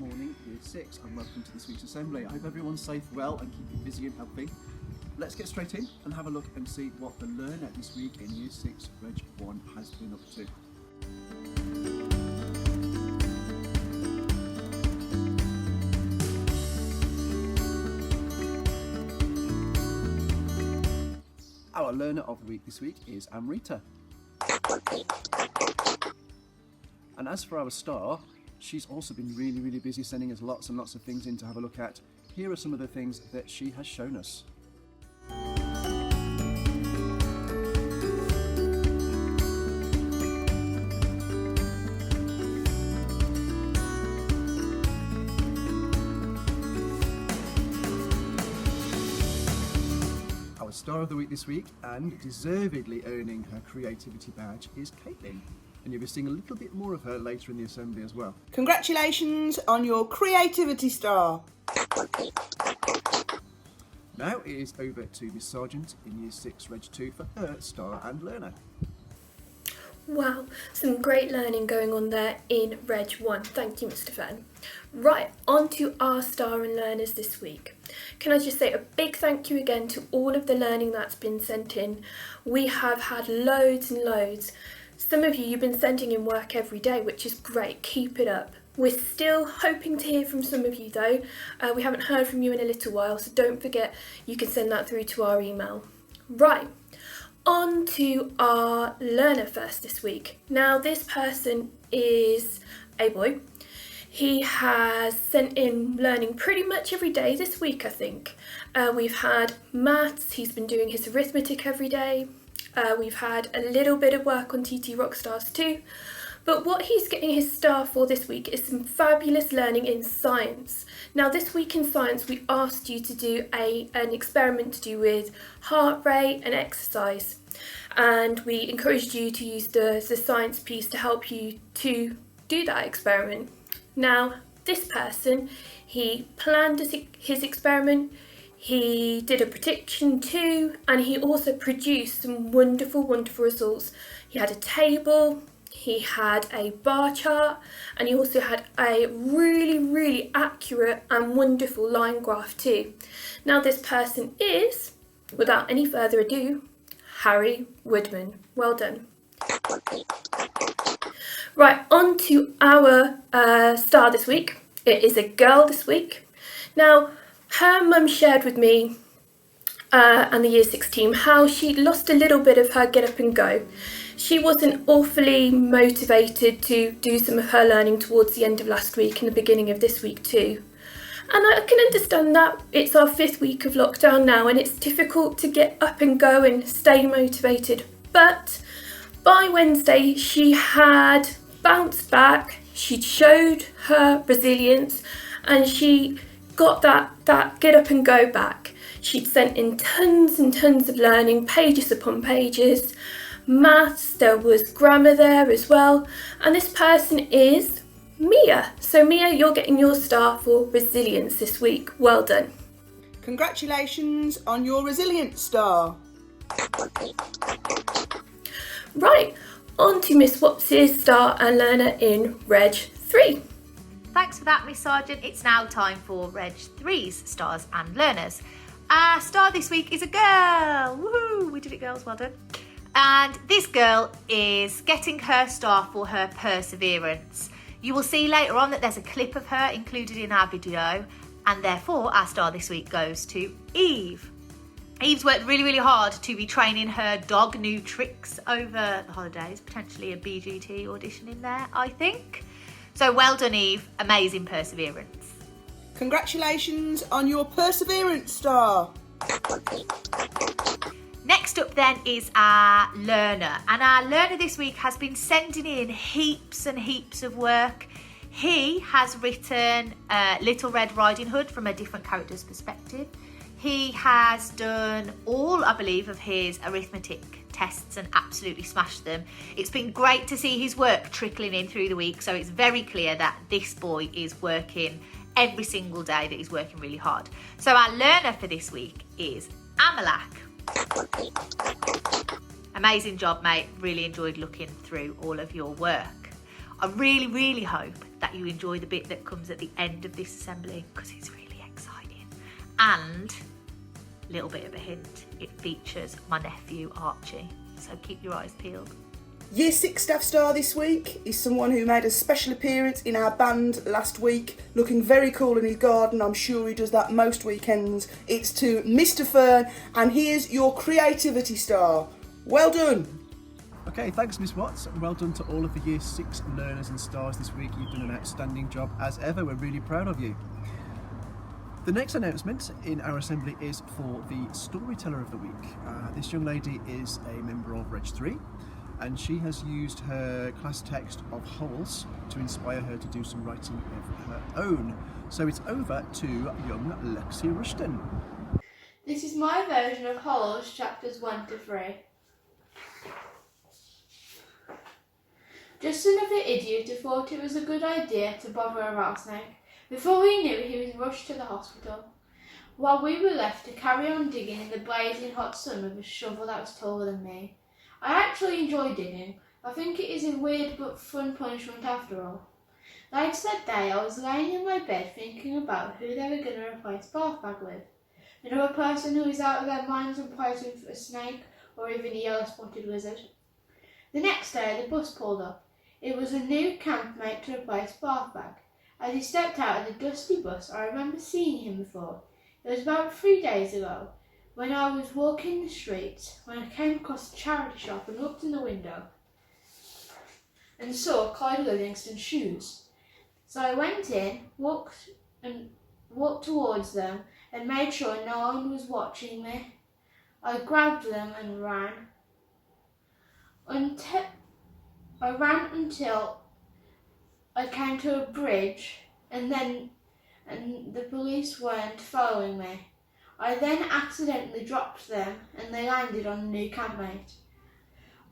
morning, Year 6, and welcome to this week's assembly. I hope everyone's safe, well, and keeping busy and healthy. Let's get straight in and have a look and see what the learner this week in Year 6, Reg 1 has been up to. Our learner of the week this week is Amrita. And as for our star, she's also been really busy sending us lots and lots of things in to have a look at. Here are some of the things that she has shown us. Our star of the week this week, and deservedly earning her creativity badge, is Caitlin. And you'll be seeing a little bit more of her later in the assembly as well. Congratulations on your creativity star. Now it is over to Miss Sargent in Year 6 Reg 2 for her star and learner. Wow, some great learning going on there in Reg 1. Thank you, Mr. Fenn. Right, on to our star and learners this week. Can I just say a big thank you again to all of the learning that's been sent in. We have had loads and loads. Some of you've been sending in work every day, which is great. Keep it up. We're still hoping to hear from some of you though. We haven't heard from you in a little while, so don't forget you can send that through to our email. Right, on to our learner first this week. Now this person is a boy. He has sent in learning pretty much every day this week, I think. We've had maths, he's been doing his arithmetic every day. We've had a little bit of work on TT Rockstars too, but what he's getting his star for this week is some fabulous learning in science. Now this week in science we asked you to do an experiment to do with heart rate and exercise, and we encouraged you to use the science piece to help you to do that experiment. Now this person, he planned his experiment, he did a prediction too, and he also produced some wonderful results. He had a table, he had a bar chart, and he also had a really accurate and wonderful line graph too. Now this person is, without any further ado, Harry Woodman. Well done. Right, on to our star this week. It is a girl this week. Now, her mum shared with me and the Year 6 team how she lost a little bit of her get up and go. She wasn't awfully motivated to do some of her learning towards the end of last week and the beginning of this week too. And I can understand that. It's our 5th week of lockdown now and it's difficult to get up and go and stay motivated. But by Wednesday she had bounced back, she'd showed her resilience, and she got that get up and go back. She'd sent in tons and tons of learning, pages upon pages, maths, there was grammar there as well, and this person is Mia. So Mia, you're getting your star for resilience this week. Well done. Congratulations on your resilience star. Right, on to Miss Watts' star and learner in Reg 3. Thanks for that, Miss Sargent. It's now time for Reg 3's stars and learners. Our star this week is a girl. Woohoo! We did it, girls. Well done. And this girl is getting her star for her perseverance. You will see later on that there's a clip of her included in our video, and therefore our star this week goes to Eve. Eve's worked really hard to be training her dog new tricks over the holidays, potentially a BGT audition in there, I think. So well done, Eve. Amazing perseverance. Congratulations on your perseverance star. Next up then is our learner. And our learner this week has been sending in heaps and heaps of work. He has written Little Red Riding Hood from a different character's perspective. He has done all, I believe, of his arithmetic tests and absolutely smashed them. It's been great to see his work trickling in through the week, so it's very clear that this boy is working every single day, that he's working really hard. So our learner for this week is Amalak. Amazing job, mate. Really enjoyed looking through all of your work. I really, really hope that you enjoy the bit that comes at the end of this assembly because it's really exciting. And a little bit of a hint, it features my nephew Archie, so keep your eyes peeled. Year 6 staff star this week is someone who made a special appearance in our band last week, looking very cool in his garden. I'm sure he does that most weekends. It's to Mr. Fern, and here's your creativity star. Well done. Okay, thanks Miss Watts. Well done to all of the Year 6 learners and stars this week. You've done an outstanding job as ever. We're really proud of you. The next announcement in our assembly is for the Storyteller of the Week. This young lady is a member of Reg 3, and she has used her class text of Holes to inspire her to do some writing of her own. So it's over to young Lexi Rushton. This is my version of Holes, chapters 1 to 3. Just another idiot who thought it was a good idea to bother a rattlesnake. Before we knew it, he was rushed to the hospital, while we were left to carry on digging in the blazing hot sun with a shovel that was taller than me. I actually enjoy digging. I think it is a weird but fun punishment after all. Later that day, I was laying in my bed thinking about who they were going to replace Barfbag with. Another person who is out of their minds and posing for a snake or even a yellow-spotted lizard. The next day, the bus pulled up. It was a new campmate to replace Barfbag. As he stepped out of the dusty bus, I remember seeing him before. It was about 3 days ago, when I was walking the streets, when I came across a charity shop and looked in the window and saw Clyde Livingston's shoes. So I went in, walked towards them and made sure no one was watching me. I grabbed them and ran. I ran until I came to a bridge and the police weren't following me. I then accidentally dropped them and they landed on a new campmate.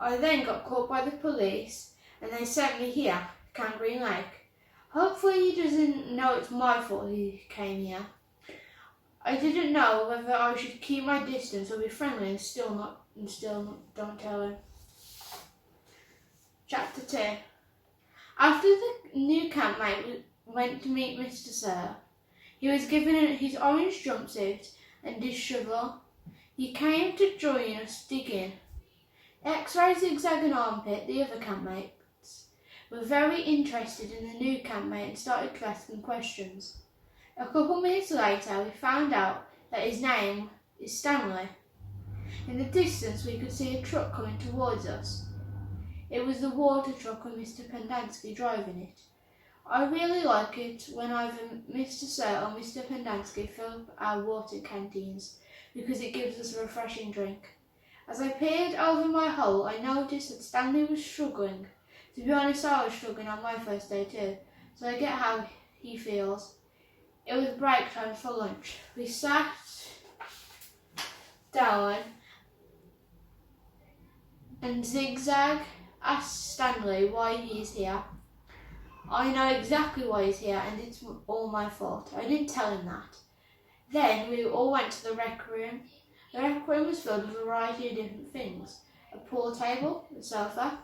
I then got caught by the police and they sent me here, Camp Green Lake. Hopefully he doesn't know it's my fault he came here. I didn't know whether I should keep my distance or be friendly and still don't tell him. Chapter 2. After the new campmate went to meet Mr. Sir, he was given his orange jumpsuit and his shovel. He came to join us digging. X-Ray, Zigzag and Armpit, the other campmates, were very interested in the new campmate and started to ask him questions. A couple minutes later, we found out that his name is Stanley. In the distance, we could see a truck coming towards us. It was the water truck with Mr. Pendanski driving it. I really like it when either Mr. Sir or Mr. Pendanski fill up our water canteens because it gives us a refreshing drink. As I peered over my hole, I noticed that Stanley was struggling. To be honest, I was struggling on my first day too, so I get how he feels. It was break time for lunch. We sat down and Zigzag asked Stanley why he is here. I know exactly why he's here and it's all my fault. I didn't tell him that. Then we all went to the rec room. The rec room was filled with a variety of different things. A pool table, a sofa,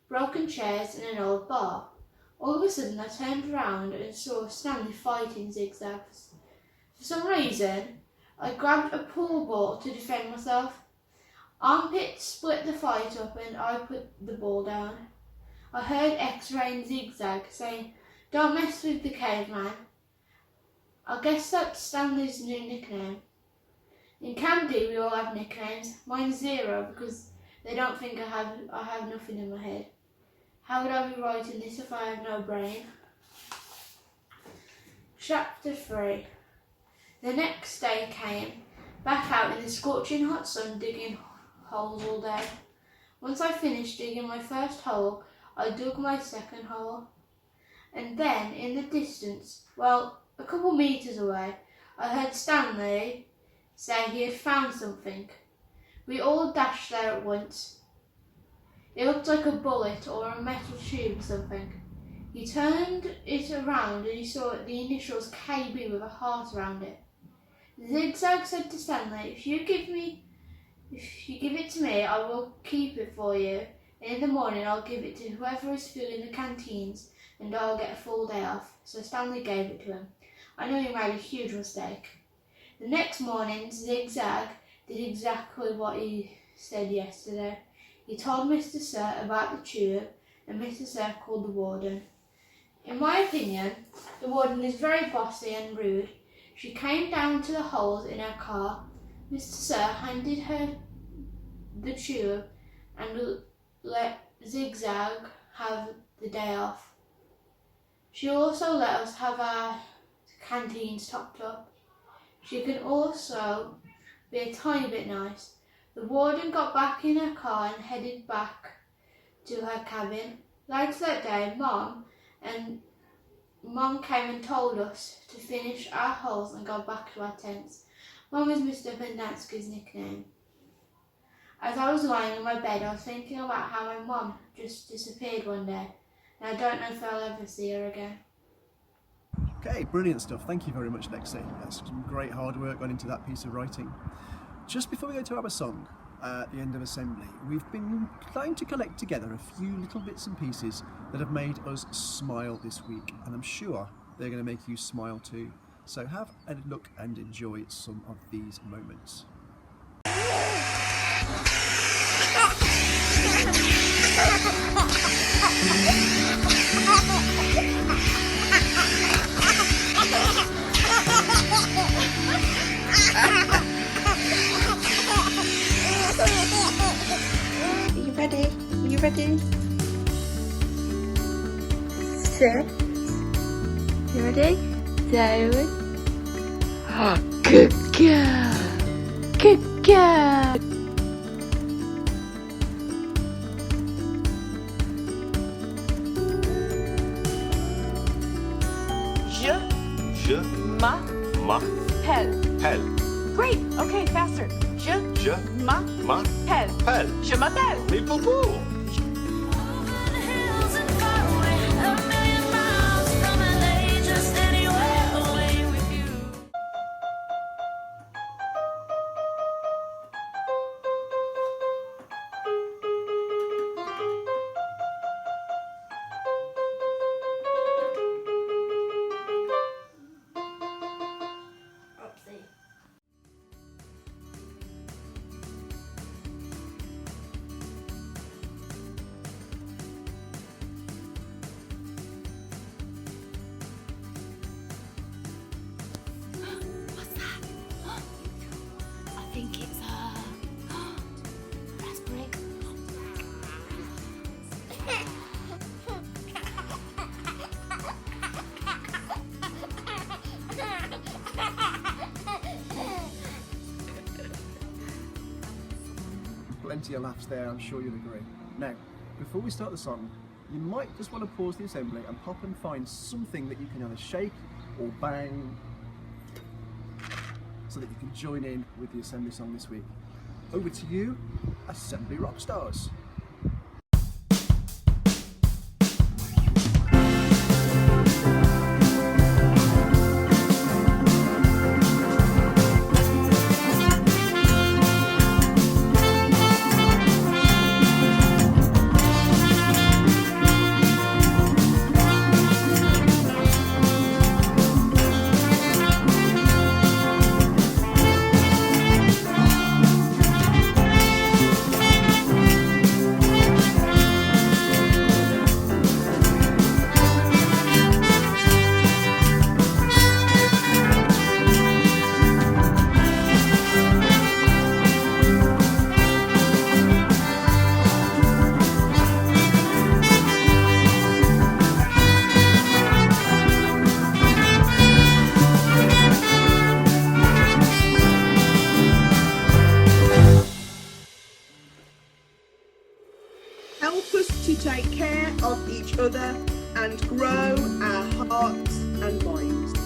broken chairs and an old bar. All of a sudden I turned around and saw Stanley fighting Zigzags. For some reason, I grabbed a pool ball to defend myself. Armpit split the fight up and I put the ball down. I heard X-Ray and Zigzag saying, "Don't mess with the caveman." I guess that's Stanley's new nickname. In Camp D we all have nicknames. Mine's Zero because they don't think I have nothing in my head. How would I be writing this if I have no brain? Chapter 3. The next day came, back out in the scorching hot sun digging holes all day. Once I finished digging my first hole, I dug my second hole. And then, in the distance, well, a couple metres away, I heard Stanley say he had found something. We all dashed there at once. It looked like a bullet or a metal tube or something. He turned it around and he saw the initials KB with a heart around it. Zigzag said to Stanley, if you give it to me, I will keep it for you and in the morning I'll give it to whoever is filling the canteens and I'll get a full day off. So Stanley gave it to him. I know he made a huge mistake. The next morning, Zigzag did exactly what he said yesterday. He told Mr. Sir about the tube, and Mr. Sir called the warden. In my opinion, the warden is very bossy and rude. She came down to the holes in her car. Mr. Sir handed her the tube and let Zigzag have the day off. She also let us have our canteens topped up. She can also be a tiny bit nice. The warden got back in her car and headed back to her cabin. Later that day, Mom came and told us to finish our holes and go back to our tents. Mom is Mr. Pendanski's nickname. As I was lying in my bed, I was thinking about how my mom just disappeared one day, and I don't know if I'll ever see her again. Okay, brilliant stuff. Thank you very much, Lexi. That's some great hard work gone into that piece of writing. Just before we go to our song at the end of assembly, we've been trying to collect together a few little bits and pieces that have made us smile this week, and I'm sure they're going to make you smile too. So have a look and enjoy some of these moments. Are you ready? Sit. You ready? David. Good girl. Good girl. Je M'appelle. m'appelle. Great. Okay, faster. Je m'appelle. m'appelle. Je m'appelle. Mais Popo! I think it's raspberry. Plenty of laughs there, I'm sure you'll agree. Now, before we start the song, you might just want to pause the assembly and pop and find something that you can either shake or bang so that you can join in with the assembly song this week. Over to you, Assembly Rockstars. Help us to take care of each other and grow our hearts and minds.